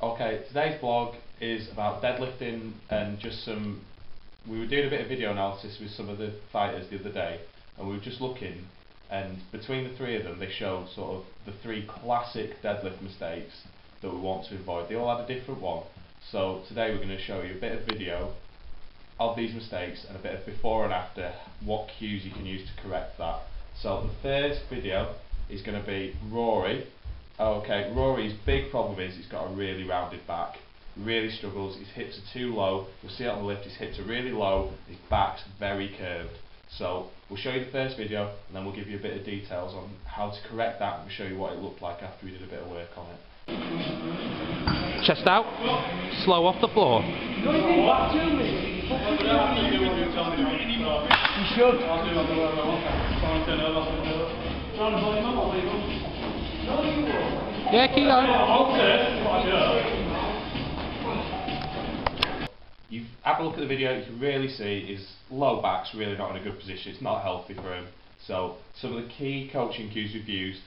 Okay, today's vlog is about deadlifting and we were doing a bit of video analysis with some of the fighters the other day, and we were just looking, and between the three of them they showed sort of the three classic deadlift mistakes that we want to avoid. They all had a different one, so today we're going to show you a bit of video of these mistakes and a bit of before and after, what cues you can use to correct that. So the first video is going to be Rory. Okay, Rory's big problem is he's got a really rounded back. He really struggles, his hips are too low. You'll see it on the lift, his hips are really low, his back's very curved. So we'll show you the first video and then we'll give you a bit of details on how to correct that, and we'll show you what it looked like after we did a bit of work on it. Chest out, slow off the floor. You should. Yeah, keep going. You've had a look at the video, you can really see his low back's really not in a good position. It's not healthy for him. So some of the key coaching cues we've used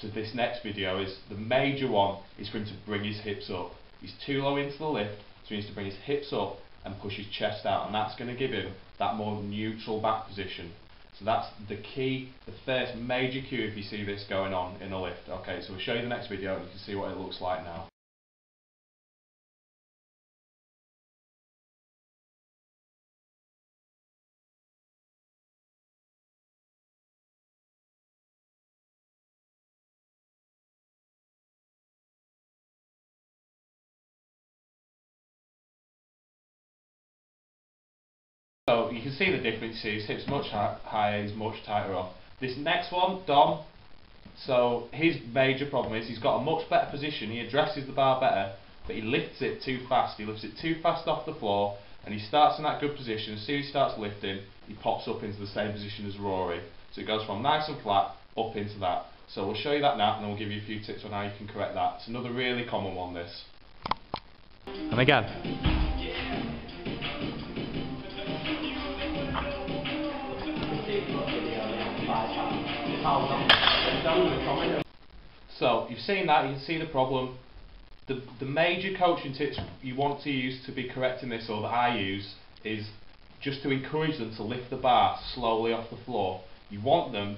to this next video is, the major one is for him to bring his hips up. He's too low into the lift, so he needs to bring his hips up and push his chest out, and that's going to give him that more neutral back position. So that's the key, the first major cue if you see this going on in a lift. Okay, so we'll show you the next video and you can see what it looks like now. So you can see the difference here. His hips much higher, he's much tighter off. This next one, Dom, so his major problem is he's got a much better position, he addresses the bar better, but he lifts it too fast. He lifts it too fast off the floor, and he starts in that good position. As soon as he starts lifting, he pops up into the same position as Rory. So it goes from nice and flat up into that. So we'll show you that now, and then we'll give you a few tips on how you can correct that. It's another really common one, this. And again. So you've seen that, you can see the problem. The major coaching tips you want to use to be correcting this, or that I use, is just to encourage them to lift the bar slowly off the floor. You want them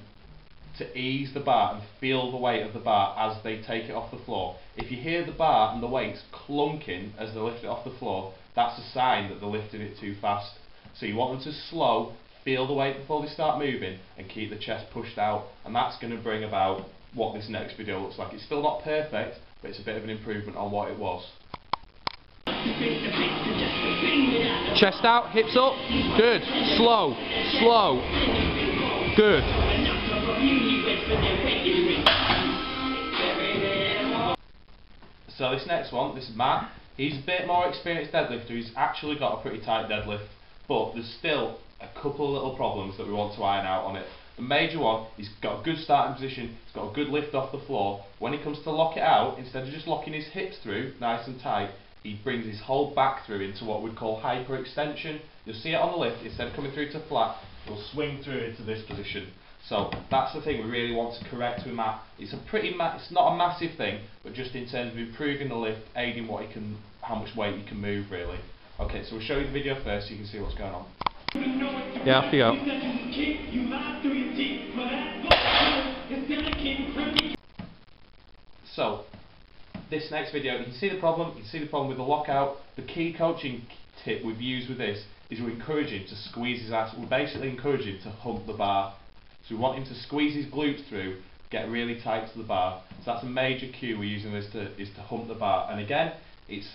to ease the bar and feel the weight of the bar as they take it off the floor. If you hear the bar and the weight's clunking as they lift it off the floor, that's a sign that they're lifting it too fast. So you want them to slow, feel the weight before they start moving, and keep the chest pushed out, and that's going to bring about what this next video looks like. It's still not perfect, but it's a bit of an improvement on what it was. Chest out, hips up. Good. Slow. Slow. Good. So this next one, this is Matt. He's a bit more experienced deadlifter. He's actually got a pretty tight deadlift, but there's still a couple of little problems that we want to iron out on it. The major one, he's got a good starting position, he's got a good lift off the floor. When he comes to lock it out, instead of just locking his hips through nice and tight, he brings his whole back through into what we'd call hyperextension. You'll see it on the lift, instead of coming through to flat, he'll swing through into this position. So that's the thing we really want to correct with Matt. It's it's not a massive thing, but just in terms of improving the lift, aiding how much weight you can move really. Okay, so we'll show you the video first so you can see what's going on. Yeah, off you go. So, this next video, you can see the problem. You can see the problem with the lockout. The key coaching tip we've used with this is we encourage him to squeeze his ass. We basically encourage him to hump the bar. So we want him to squeeze his glutes through, get really tight to the bar. So that's a major cue we're using this is to hump the bar. And again, it's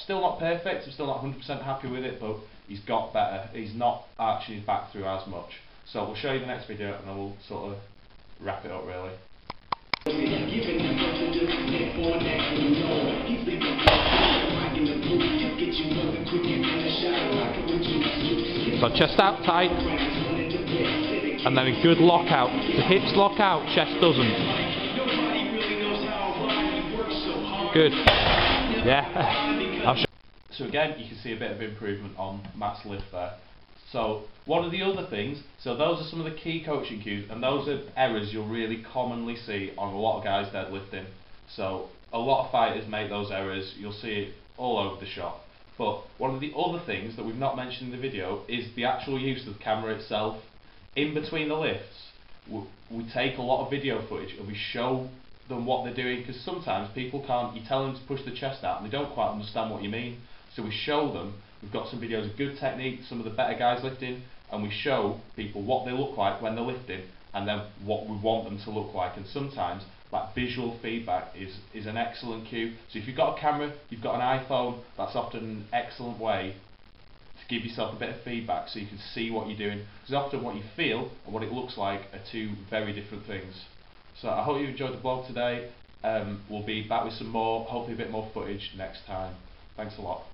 still not perfect. I'm still not 100% happy with it, but he's got better. He's not arching his back through as much. So we'll show you the next video and then we'll sort of wrap it up really. So chest out tight, and then a good lockout. The hips lock out, chest doesn't. Good. Yeah. I'll show. So again, you can see a bit of improvement on Matt's lift there. So one of the other things, so those are some of the key coaching cues, and those are errors you'll really commonly see on a lot of guys deadlifting. So a lot of fighters make those errors. You'll see it all over the shop. But one of the other things that we've not mentioned in the video is the actual use of the camera itself. In between the lifts, we take a lot of video footage and we show them what they're doing, because sometimes people can't, you tell them to push the chest out and they don't quite understand what you mean. So we show them, we've got some videos of good technique, some of the better guys lifting, and we show people what they look like when they're lifting and then what we want them to look like. And sometimes that visual feedback is an excellent cue. So if you've got a camera, you've got an iPhone, that's often an excellent way to give yourself a bit of feedback so you can see what you're doing. Because often what you feel and what it looks like are two very different things. So I hope you enjoyed the vlog today. We'll be back with some more, hopefully a bit more footage next time. Thanks a lot.